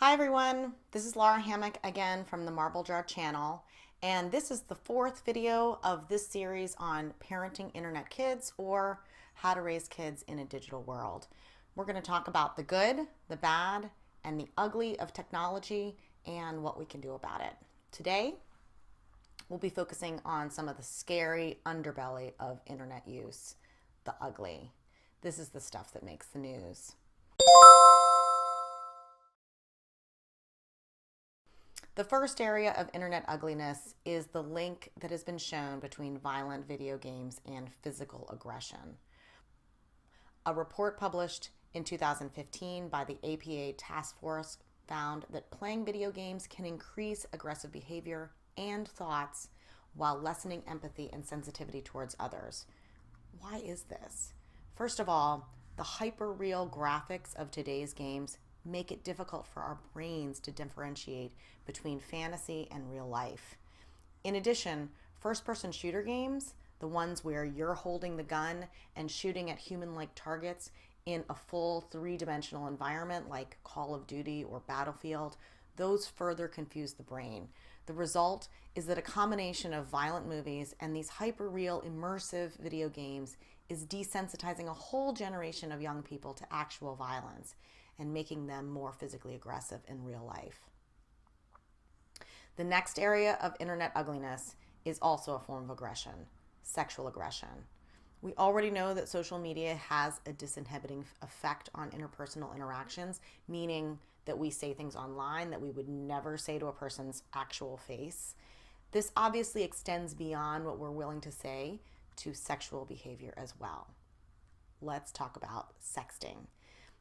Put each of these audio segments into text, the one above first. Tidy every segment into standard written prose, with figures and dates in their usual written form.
Hi everyone, this is Laura Hammock again from the Marble Jar channel, and this is the fourth video of this series on parenting internet kids, or how to raise kids in a digital world. We're going to talk about the good, the bad, and the ugly of technology and what we can do about it. Today, we'll be focusing on some of the scary underbelly of internet use, the ugly. This is the stuff that makes the news. The first area of internet ugliness is the link that has been shown between violent video games and physical aggression. A report published in 2015 by the APA task force found that playing video games can increase aggressive behavior and thoughts while lessening empathy and sensitivity towards others. Why is this? First of all, the hyper-real graphics of today's games make it difficult for our brains to differentiate between fantasy and real life. In addition, first-person shooter games, the ones where you're holding the gun and shooting at human-like targets in a full three-dimensional environment like Call of Duty or Battlefield, those further confuse the brain. The result is that a combination of violent movies and these hyper-real immersive video games is desensitizing a whole generation of young people to actual violence and making them more physically aggressive in real life. The next area of internet ugliness is also a form of aggression, sexual aggression. We already know that social media has a disinhibiting effect on interpersonal interactions, meaning that we say things online that we would never say to a person's actual face. This obviously extends beyond what we're willing to say to sexual behavior as well. Let's talk about sexting.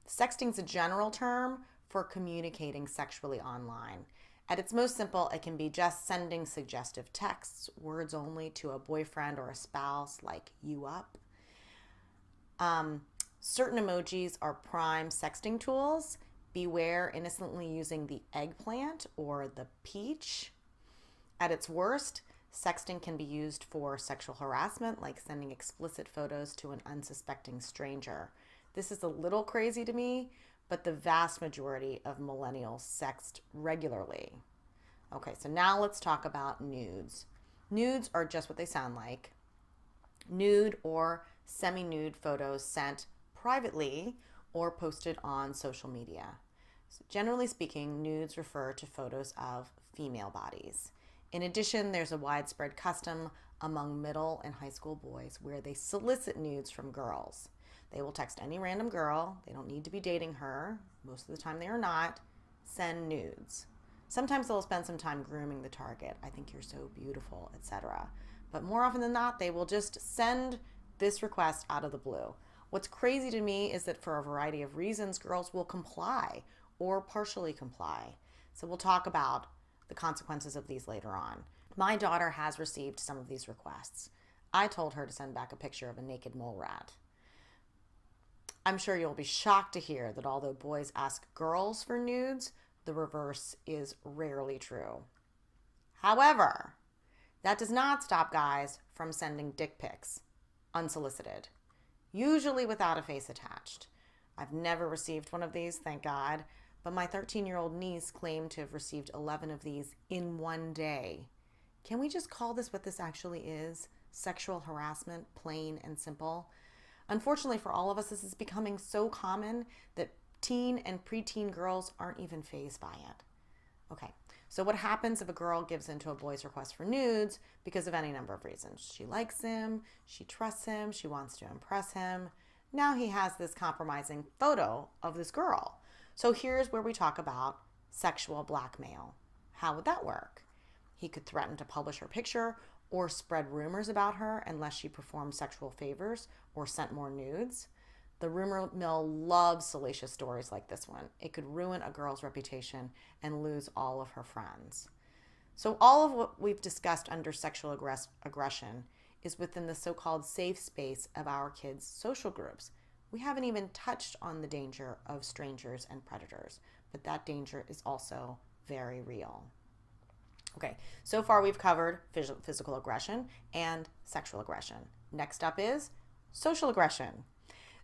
Sexting is a general term for communicating sexually online. At its most simple, it can be just sending suggestive texts, words only, to a boyfriend or a spouse, like "you up." Certain emojis are prime sexting tools. Beware innocently using the eggplant or the peach. At its worst, sexting can be used for sexual harassment, like sending explicit photos to an unsuspecting stranger. This is a little crazy to me, but the vast majority of millennials sext regularly. Okay, so now let's talk about nudes. Nudes are just what they sound like. Nude or semi-nude photos sent privately or posted on social media. So generally speaking, nudes refer to photos of female bodies. In addition, there's a widespread custom among middle and high school boys where they solicit nudes from girls. They will text any random girl. They don't need to be dating her. Most of the time they are not. Send nudes. Sometimes they'll spend some time grooming the target. "I think you're so beautiful," etc. But more often than not, they will just send this request out of the blue. What's crazy to me is that for a variety of reasons, girls will comply or partially comply. So we'll talk about the consequences of these later on. My daughter has received some of these requests. I told her to send back a picture of a naked mole rat. I'm sure you'll be shocked to hear that although boys ask girls for nudes, the reverse is rarely true. However, that does not stop guys from sending dick pics, unsolicited, usually without a face attached. I've never received one of these, thank God, but my 13-year-old niece claimed to have received 11 of these in one day. Can we just call this what this actually is? Sexual harassment, plain and simple. Unfortunately for all of us, this is becoming so common that teen and preteen girls aren't even fazed by it. Okay, so what happens if a girl gives in to a boy's request for nudes because of any number of reasons? She likes him, she trusts him, she wants to impress him. Now he has this compromising photo of this girl. So here's where we talk about sexual blackmail. How would that work? He could threaten to publish her picture or spread rumors about her unless she performed sexual favors or sent more nudes. The rumor mill loves salacious stories like this one. It could ruin a girl's reputation and lose all of her friends. So all of what we've discussed under sexual aggression is within the so-called safe space of our kids' social groups. We haven't even touched on the danger of strangers and predators, but that danger is also very real. Okay, so far we've covered physical aggression and sexual aggression. Next up is social aggression.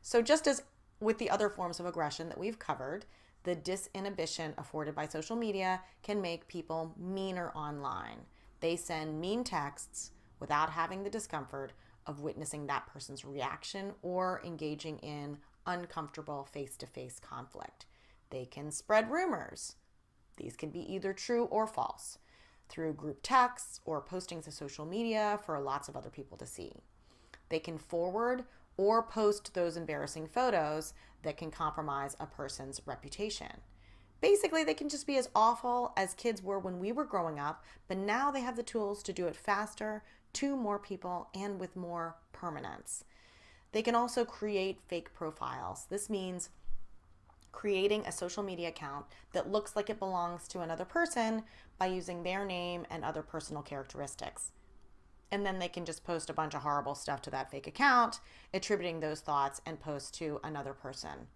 So just as with the other forms of aggression that we've covered, The disinhibition afforded by social media can make people meaner online. They send mean texts without having the discomfort of witnessing that person's reaction or engaging in uncomfortable face-to-face conflict. They can spread rumors. These can be either true or false through group texts or posting to social media for lots of other people to see. They can forward or post those embarrassing photos that can compromise a person's reputation. Basically, they can just be as awful as kids were when we were growing up, but now they have the tools to do it faster, to more people, and with more permanence. They can also create fake profiles. This means creating a social media account that looks like it belongs to another person by using their name and other personal characteristics. And then they can just post a bunch of horrible stuff to that fake account, attributing those thoughts and posts to another person.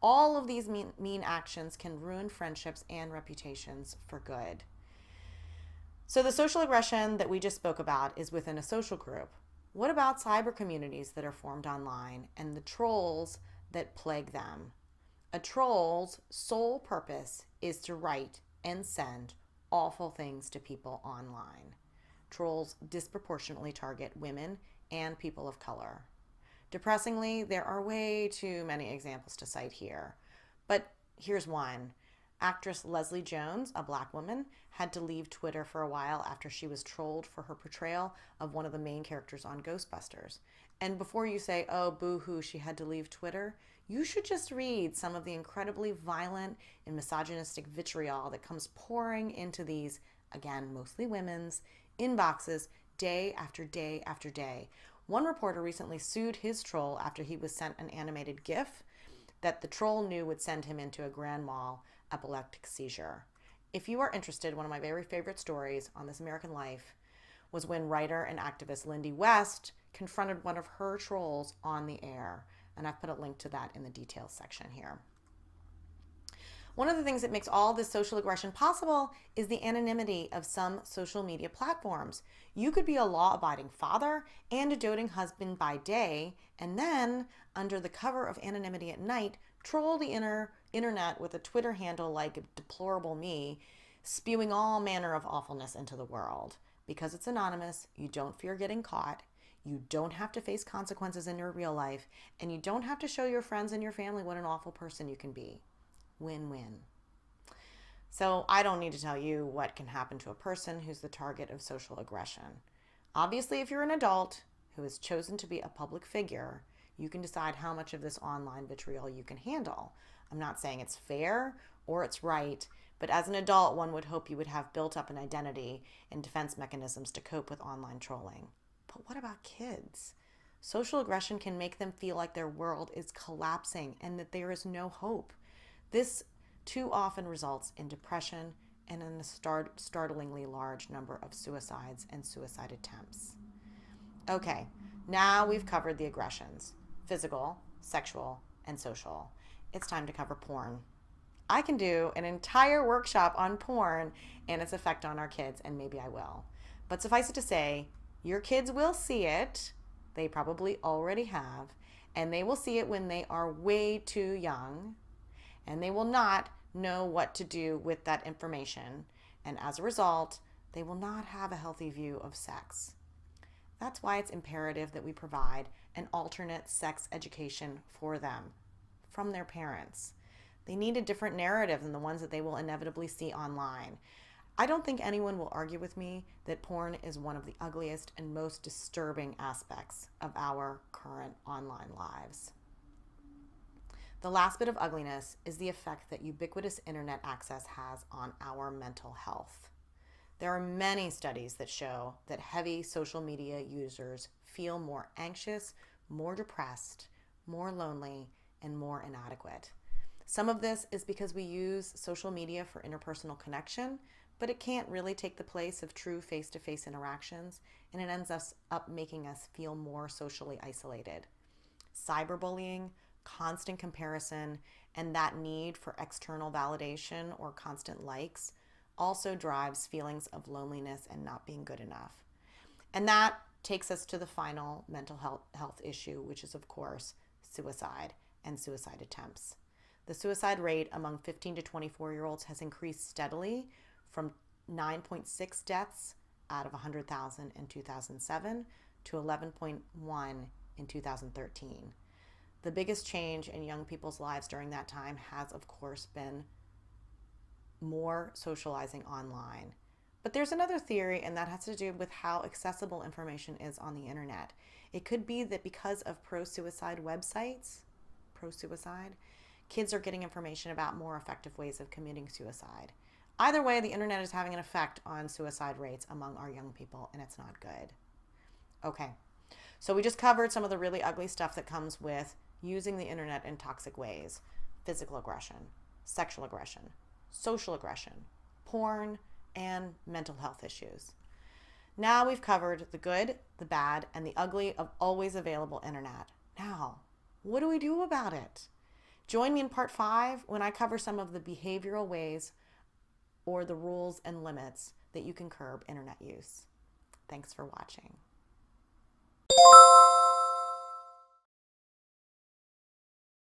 All of these mean actions can ruin friendships and reputations for good. So the social aggression that we just spoke about is within a social group. What about cyber communities that are formed online and the trolls that plague them? A troll's sole purpose is to write and send awful things to people online. Trolls disproportionately target women and people of color. Depressingly, there are way too many examples to cite here, but here's one. Actress Leslie Jones, a Black woman, had to leave Twitter for a while after she was trolled for her portrayal of one of the main characters on Ghostbusters. And before you say, oh, boo-hoo, she had to leave Twitter, you should just read some of the incredibly violent and misogynistic vitriol that comes pouring into these, again, mostly women's, inboxes day after day after day. One reporter recently sued his troll after he was sent an animated GIF that the troll knew would send him into a grand mal epileptic seizure. If you are interested, one of my very favorite stories on This American Life was when writer and activist Lindy West confronted one of her trolls on the air. And I've put a link to that in the details section here. One of the things that makes all this social aggression possible is the anonymity of some social media platforms. You could be a law-abiding father and a doting husband by day, and then, under the cover of anonymity at night, troll the internet with a Twitter handle like Deplorable Me, spewing all manner of awfulness into the world. Because it's anonymous, you don't fear getting caught, you don't have to face consequences in your real life, and you don't have to show your friends and your family what an awful person you can be. Win-win. So I don't need to tell you what can happen to a person who's the target of social aggression. Obviously, if you're an adult who has chosen to be a public figure, you can decide how much of this online vitriol you can handle. I'm not saying it's fair or it's right, but as an adult, one would hope you would have built up an identity and defense mechanisms to cope with online trolling. But what about kids? Social aggression can make them feel like their world is collapsing and that there is no hope. This too often results in depression and in a startlingly large number of suicides and suicide attempts. Okay, now we've covered the aggressions: physical, sexual, and social. It's time to cover porn. I can do an entire workshop on porn and its effect on our kids, and maybe I will. But suffice it to say, your kids will see it. They probably already have, and they will see it when they are way too young, and they will not know what to do with that information, and as a result, they will not have a healthy view of sex. That's why it's imperative that we provide an alternate sex education for them from their parents. They need a different narrative than the ones that they will inevitably see online. I don't think anyone will argue with me that porn is one of the ugliest and most disturbing aspects of our current online lives. The last bit of ugliness is the effect that ubiquitous internet access has on our mental health. There are many studies that show that heavy social media users feel more anxious, more depressed, more lonely, and more inadequate. Some of this is because we use social media for interpersonal connection, but it can't really take the place of true face-to-face interactions, and it ends up making us feel more socially isolated. Cyberbullying, constant comparison, and that need for external validation or constant likes also drives feelings of loneliness and not being good enough. And that takes us to the final mental health issue, which is, of course, suicide and suicide attempts. The suicide rate among 15 to 24-year-olds has increased steadily from 9.6 deaths out of 100,000 in 2007 to 11.1 in 2013. The biggest change in young people's lives during that time has, of course, been more socializing online. But there's another theory, and that has to do with how accessible information is on the internet. It could be that because of pro-suicide websites, kids are getting information about more effective ways of committing suicide. Either way, the internet is having an effect on suicide rates among our young people, and it's not good. Okay, so we just covered some of the really ugly stuff that comes with using the internet in toxic ways: physical aggression, sexual aggression, social aggression, porn, and mental health issues. Now we've covered the good, the bad, and the ugly of always available internet. Now, what do we do about it? Join me in part 5 when I cover some of the behavioral ways or the rules and limits that you can curb internet use. Thanks for watching.